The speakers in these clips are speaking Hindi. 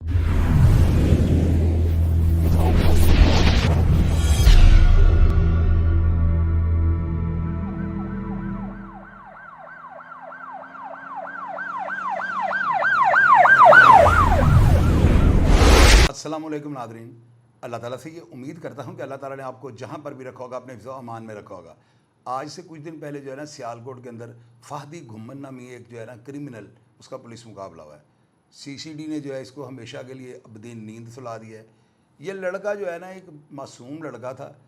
अस्सलामुअलैकुम नादरीन, अल्लाह ताला से ये उम्मीद करता हूँ कि अल्लाह ताला ने आपको जहाँ पर भी रखा होगा अपने हिफ्ज़ अमान में रखा होगा। आज से कुछ दिन पहले जो है ना सियालकोट के अंदर फाहदी घुम्मन नामी एक जो है ना क्रिमिनल, उसका पुलिस मुकाबला हुआ है। सीसीडी ने जो है इसको हमेशा के लिए अबदीन नींद सुला दी है। ये लड़का जो है ना एक मासूम लड़का था।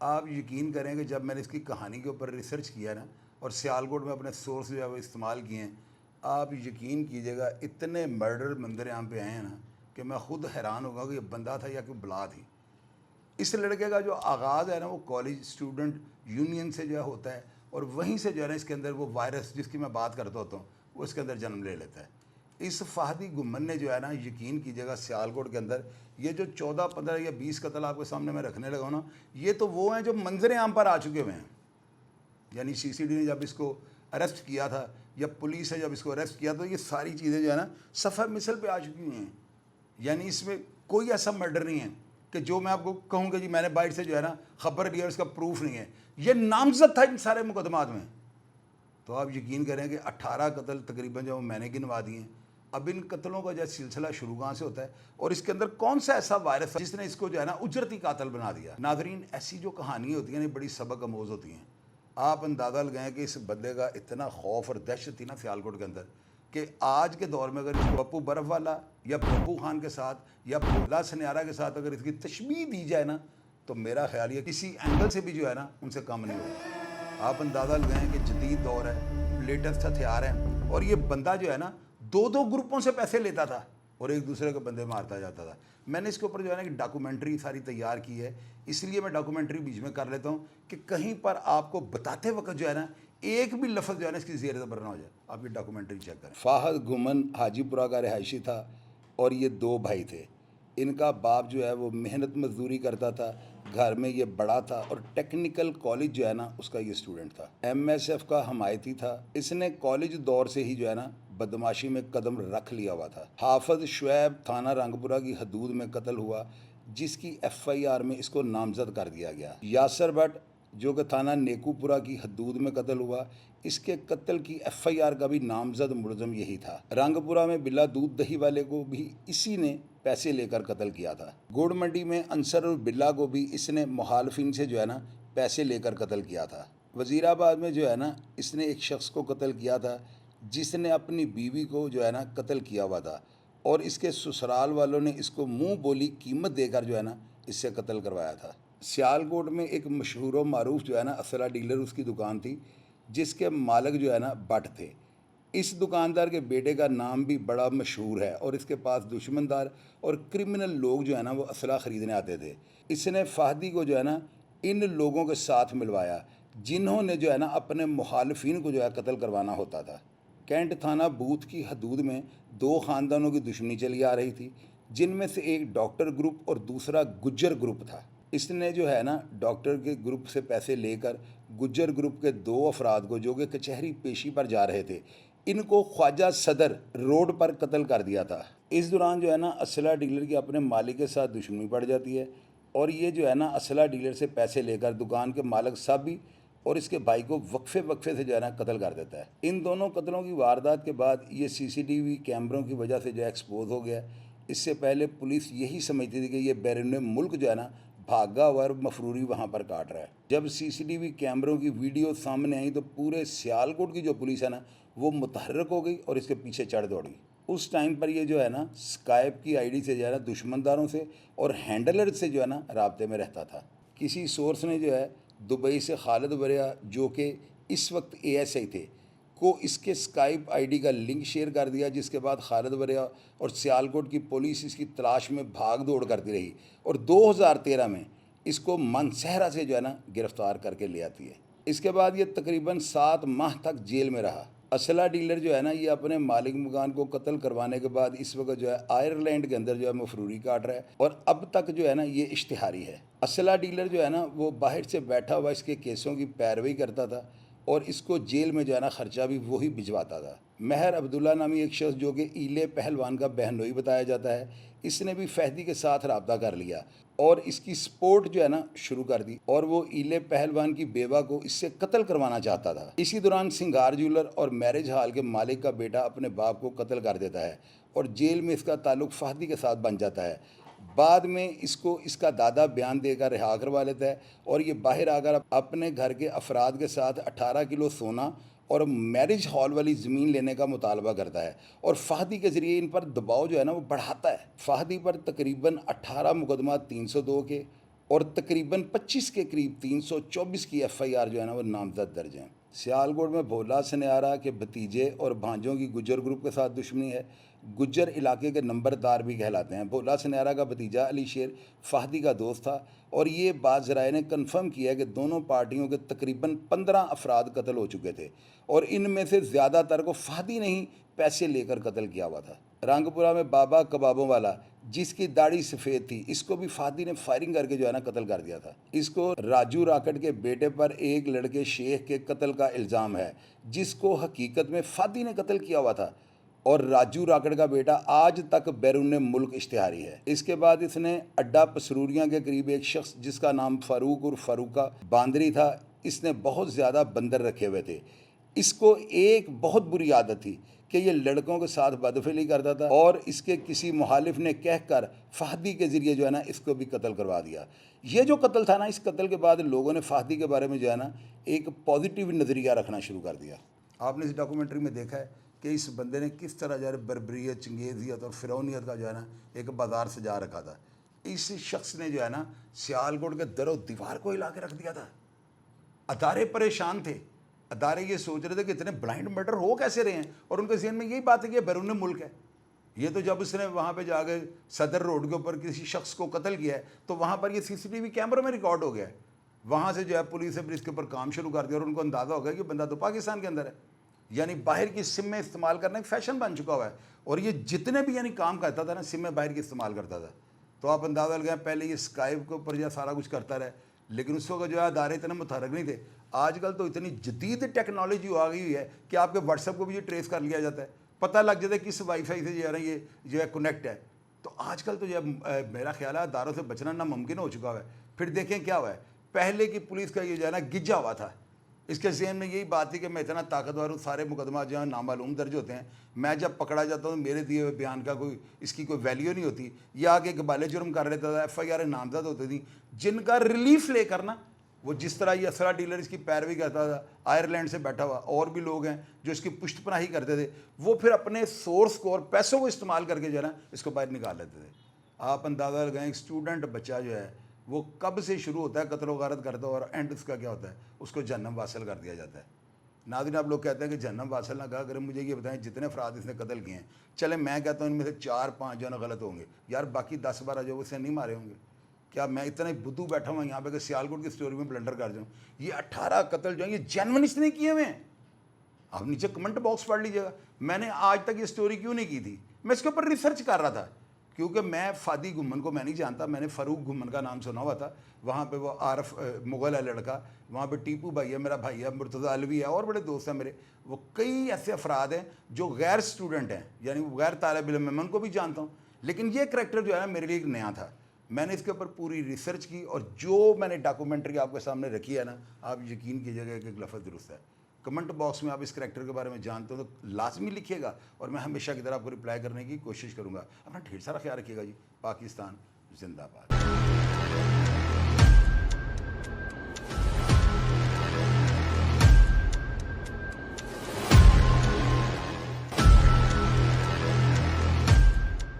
आप यकीन करें कि जब मैंने इसकी कहानी के ऊपर रिसर्च किया ना और सियालकोट में अपने सोर्स जो है वो इस्तेमाल किए हैं, आप यकीन कीजिएगा इतने मर्डर मंदिर यहाँ पे आए हैं ना कि मैं ख़ुद हैरान होगा कि ये बंदा था या कोई बला थी। इस लड़के का जो आगाज़ है ना वो कॉलेज स्टूडेंट यूनियन से जो है होता है और वहीं से जो है ना इसके अंदर वो वायरस जिसकी मैं बात करता होता हूँ वो इसके अंदर जन्म ले लेता है। इस फाहदी गुम्मन ने जो है ना यकीन कीजिएगा सियालकोट के अंदर ये जो 14, 15 या 20 कत्ल आपके सामने मैं रखने लगा ना, ये तो वो हैं जो मंजर आम पर आ चुके हुए हैं। यानी सीसीडी ने जब इसको अरेस्ट किया था या पुलिस ने जब इसको अरेस्ट किया तो ये सारी चीज़ें जो है ना सफ़र मिसल पे आ चुकी हुई हैं। यानी इसमें कोई ऐसा मर्डर नहीं है कि जो मैं आपको कहूँ कि जी मैंने बाइट से जो है ना ख़बर लिया, इसका प्रूफ नहीं है। ये नामजद था इन सारे मुकदमात में। तो आप यकीन करें कि 18 कत्ल तकरीबन जो मैंने गिनवा दिए हैं। अब इन कत्लों का जो सिलसिला शुरू कहाँ से होता है और इसके अंदर कौन सा ऐसा वायरस जिसने इसको जो है ना उजरती कातल बना दिया। नाज़रीन, ऐसी जो कहानी होती है ना बड़ी सबक आमोज़ होती हैं। आप अंदाज़ा लगाएं कि इस बंदे का इतना खौफ और दहशत थी ना सियालकोट के अंदर कि आज के दौर में अगर पप्पू बर्फ़ वाला या पप्पू खान के साथ या भोला सन्यारा के साथ अगर इसकी तशबीह दी जाए ना तो मेरा ख्याल ये किसी एंगल से भी जो है ना उनसे कम नहीं होगा। आप अंदाज़ा लगाएं कि जदीद दौर है, लेटेस्ट हथियार हैं और ये बंदा जो है ना 2-2 ग्रुपों से पैसे लेता था और एक दूसरे के बंदे मारता जाता था। मैंने इसके ऊपर जो है ना एक डॉक्यूमेंट्री सारी तैयार की है, इसलिए मैं डॉक्यूमेंट्री बीच में कर लेता हूँ कि कहीं पर आपको बताते वक्त जो है ना एक भी लफ्ज़ जो है ना इसकी ज़ेर ज़बर ना हो जाए। आप ये डॉक्यूमेंट्री चेक करें। फाहद घुमन हाजीपुरा का रिहायशी था और ये 2 भाई थे। इनका बाप जो है वो मेहनत मजदूरी करता था, घर में ये बड़ा था और टेक्निकल कॉलेज जो है ना उसका ये स्टूडेंट था। MSF का हमायती था। इसने कॉलेज दौर से ही जो है ना बदमाशी में कदम रख लिया हुआ था। हाफिज शुएब थाना रंगपुरा की हदूद में कत्ल हुआ जिसकी FIR में इसको नामजद कर दिया गया। यासर भट्ट जो कि थाना नेकूपुरा की हदूद में कत्ल हुआ, इसके कत्ल की FIR का भी नामजद मुलज़म यही था। रंगपुरा में बिला दूध दही वाले को भी इसी ने पैसे लेकर कत्ल किया था। गुड़ मंडी में अंसर और बिल्ला को भी इसने मुखालफिन से जो है ना पैसे लेकर कत्ल किया था। वज़ीराबाद में जो है ना इसने एक शख्स को कत्ल किया था जिसने अपनी बीवी को जो है ना कत्ल किया हुआ था और इसके ससुराल वालों ने इसको मुंह बोली कीमत देकर जो है ना इससे कत्ल करवाया था। सियालकोट में एक मशहूर व मारूफ जो है ना असला डीलर उसकी दुकान थी जिसके मालिक जो है ना भट्ट थे। इस दुकानदार के बेटे का नाम भी बड़ा मशहूर है और इसके पास दुश्मनदार और क्रिमिनल लोग जो है ना वो असला ख़रीदने आते थे। इसने फाहदी को जो है ना इन लोगों के साथ मिलवाया जिन्होंने जो है ना अपने मुखालफिन को जो है कत्ल करवाना होता था। कैंट थाना बूथ की हदूद में 2 ख़ानदानों की दुश्मनी चली आ रही थी जिनमें से एक डॉक्टर ग्रुप और दूसरा गुज्जर ग्रुप था। इसने जो है ना डॉक्टर के ग्रुप से पैसे लेकर गुज्जर ग्रुप के 2 अफराद को जो कि कचहरी पेशी पर जा रहे थे इनको ख्वाजा सदर रोड पर कत्ल कर दिया था। इस दौरान जो है ना असला डीलर की अपने मालिक के साथ दुश्मनी पड़ जाती है और ये जो है ना असला डीलर से पैसे लेकर दुकान के मालिक साहबी और इसके भाई को वक्फे से जो है ना कत्ल कर देता है। इन दोनों कत्लों की वारदात के बाद ये CCTV कैमरों की वजह से जो एक्सपोज हो गया। इससे पहले पुलिस यही समझती थी कि ये बैरून मुल्क जो है ना भागा हुआ और मफरूरी वहाँ पर काट रहा है। जब CCTV कैमरों की वीडियो सामने आई तो पूरे सियालकोट की जो पुलिस है ना वो मुतहर्रक हो गई और इसके पीछे चढ़ दौड़ी। उस टाइम पर ये जो है ना स्काइप की ID से जो है ना दुश्मनदारों से और हैंडलर से जो है ना राब्ते में रहता था। किसी सोर्स ने जो है दुबई से खालिद वरिया जो कि इस वक्त ASI थे को इसके स्काइप ID का लिंक शेयर कर दिया जिसके बाद खालिद वरिया और सियालकोट की पुलिस इसकी तलाश में भाग दौड़ करती रही और 2013 में इसको मनसहरा से जो है ना गिरफ़्तार करके ले आती है। इसके बाद ये तकरीबन 7 माह तक जेल में रहा। असला डीलर जो है ना ये अपने मालिक मकान को कत्ल करवाने के बाद इस वक्त जो है आयरलैंड के अंदर जो है मफरूरी काट रहा है और अब तक जो है ना ये इश्तिहारी है। असला डीलर जो है ना वो बाहर से बैठा हुआ इसके केसों की पैरवी करता था और इसको जेल में जो है ना ख़र्चा भी वही भिजवाता था। महर अब्दुल्ला नामी एक शख्स जो कि ईले पहलवान का बहनोई बताया जाता है, इसने भी फहदी के साथ रब्ता कर लिया और इसकी सपोर्ट जो है ना शुरू कर दी और वो ईले पहलवान की बेवा को इससे कत्ल करवाना चाहता था। इसी दौरान सिंगार ज्वेलर और मैरिज हॉल के मालिक का बेटा अपने बाप को कत्ल कर देता है और जेल में इसका ताल्लुक फहदी के साथ बन जाता है। बाद में इसको इसका दादा बयान देकर रिहा करवा लेता है और ये बाहर आकर अपने घर के अफराद के साथ 18 किलो सोना और मैरिज हॉल वाली ज़मीन लेने का मुतालबा करता है और फहदी के ज़रिए इन पर दबाव जो है ना वो बढ़ाता है। फहदी पर तकरीबन 18 मुकदमा 302 के और तकरीबन 25 के करीब 324 की FIR जो है ना वो नामजद दर्ज हैं। सियालकोट में भोला सनियारा के भतीजे और भांजों की गुज्जर ग्रुप के साथ दुश्मनी है। गुज्जर इलाके के नंबरदार भी कहलाते हैं। भोला सनियारा का भतीजा अली शेर फहदी का दोस्त था और ये बात ज़राए ने कन्फर्म किया कि दोनों पार्टियों के तकरीबन 15 अफराद कत्ल हो चुके थे और इनमें से ज़्यादातर को फहदी ने ही पैसे लेकर कत्ल किया हुआ था। रंगपुरा में बाबा कबाबों वाला जिसकी दाढ़ी सफ़ेद थी, इसको भी फहदी ने फायरिंग करके जो है ना कत्ल कर दिया था। इसको राजू राकड़ के बेटे पर एक लड़के शेख के कत्ल का इल्ज़ाम है जिसको हकीकत में फहदी ने कत्ल किया हुआ था और राजू राकड़ का बेटा आज तक बैरून मुल्क इश्तिहारी है। इसके बाद इसने अड्डा पसरूरियाँ के करीब एक शख्स जिसका नाम फ़ारूक और फ़ारूका बांदरी था, इसने बहुत ज़्यादा बंदर रखे हुए थे। इसको एक बहुत बुरी आदत थी कि ये लड़कों के साथ बदफेली करता था और इसके किसी मुखालिफ ने कहकर फहदी के ज़रिए जो है ना इसको भी कत्ल करवा दिया। ये जो कत्ल था ना, इस कत्ल के बाद लोगों ने फहदी के बारे में जो है ना एक पॉजिटिव नज़रिया रखना शुरू कर दिया। आपने इस डॉक्यूमेंट्री में देखा है कि इस बंदे ने किस तरह जो है बर्बरियत, चंगेज़ियत और फ़िरौनियत का जो है ना एक बाज़ार सजा रखा था। इस शख्स ने जो है ना सियालकोट के दरो दीवार को हिला के रख दिया था। अदारे परेशान थे, अदारे ये सोच रहे थे कि इतने ब्लाइंड मर्डर हो कैसे रहे हैं और उनके ज़हन में यही बात है कि बैरून मुल्क है। ये तो जब उसने वहाँ पे जाके सदर रोड के ऊपर किसी शख्स को कत्ल किया है तो वहाँ पर ये CCTV कैमरे में रिकॉर्ड हो गया है। वहाँ से जो है पुलिस ने इसके ऊपर काम शुरू कर दिया और उनको अंदाज़ा हो गया कि बंदा तो पाकिस्तान के अंदर है। यानी बाहर की सिम में इस्तेमाल करना एक फ़ैशन बन चुका हुआ है और ये जितने भी यानी काम करता था ना सिम में बाहर की इस्तेमाल करता था। तो आप अंदाज़ा लगाएं, पहले ये स्काइप के ऊपर जो सारा कुछ करता रहे, लेकिन उस वक्त जो है अदारे इतने मुतहरक नहीं थे। आजकल तो इतनी जदीद टेक्नोलॉजी आ गई है कि आपके व्हाट्सएप को भी ये ट्रेस कर लिया जाता है, पता लग जाता है किस वाईफाई से जो है ये जो है कनेक्ट है। तो आजकल तो जो है मेरा ख्याल है अदारों से बचना नामुमकिन हो चुका है। फिर देखें क्या हुआ है, पहले की पुलिस का ये जो है ना गिज्जा हुआ था, इसके ज़हन में यही बात थी कि मैं इतना ताकतवर हूँ, सारे मुकदमा जो है नामालूम दर्ज होते हैं, मैं जब पकड़ा जाता हूँ मेरे दिए हुए बयान का कोई इसकी कोई वैल्यू नहीं होती। ये आगे कबाले जुर्म कर लेता था, FIR नामजद होती थी जिनका रिलीफ लेकर ना वो जिस तरह ये असला डीलर इसकी पैरवी करता था, आयरलैंड से बैठा हुआ और भी लोग हैं जो इसकी पुष्टपनाही करते थे, वो फिर अपने सोर्स को और पैसों को इस्तेमाल करके जो है ना इसको बाहर निकाल लेते थे। आप अंदाज़ा लगाएं एक स्टूडेंट बच्चा जो है वो कब से शुरू होता है कत्ल वगारत करता है और एंड उसका क्या होता है, उसको जहन्नम वासिल कर दिया जाता है। नाज़रीन, आप लोग कहते हैं कि जहन्नम वासिल ना कहा, अगर मुझे ये बताएं जितने अफराद इसने कत्ल किए हैं, चले मैं कहता हूँ इनमें से 4-5 जो है ना गलत होंगे यार, बाकी 10-12 जो उसे नहीं मारे होंगे। क्या मैं इतना ही बुद्धू बैठा हुआ यहाँ पे कि सियालकोट की स्टोरी में ब्लंडर कर जाऊँ? ये 18 कत्ल जो है ये जेन्युइन इसने किए हुए हैं। आप नीचे कमेंट बॉक्स पढ़ लीजिएगा। मैंने आज तक ये स्टोरी क्यों नहीं की थी, मैं इसके ऊपर रिसर्च कर रहा था क्योंकि मैं फादी घुमन को मैं नहीं जानता। मैंने फ़ारूक घुमन का नाम सुना हुआ था, वहाँ पे वो आरफ मुग़ल है लड़का, वहाँ पे टीपू भाई है मेरा भाई है, मुर्तज़ा अलवी है और बड़े दोस्त हैं मेरे। वो कई ऐसे अफराद हैं जो गैर स्टूडेंट हैं, यानी गैर तालिब इल्म है, मैं उनको भी जानता हूँ। लेकिन ये करैक्टर जो है मेरे लिए एक नया था। मैंने इसके ऊपर पूरी रिसर्च की और जो मैंने डॉक्यूमेंट्री आपके सामने रखी है ना, आप यकीन कीजिएगा कि एक लफ्ज़ दुरुस्त है। कमेंट बॉक्स में आप इस करैक्टर के बारे में जानते हो तो लाजमी लिखिएगा और मैं हमेशा की तरह आपको रिप्लाई करने की कोशिश करूँगा। अपना ढेर सारा ख्याल रखिएगा जी। पाकिस्तान जिंदाबाद।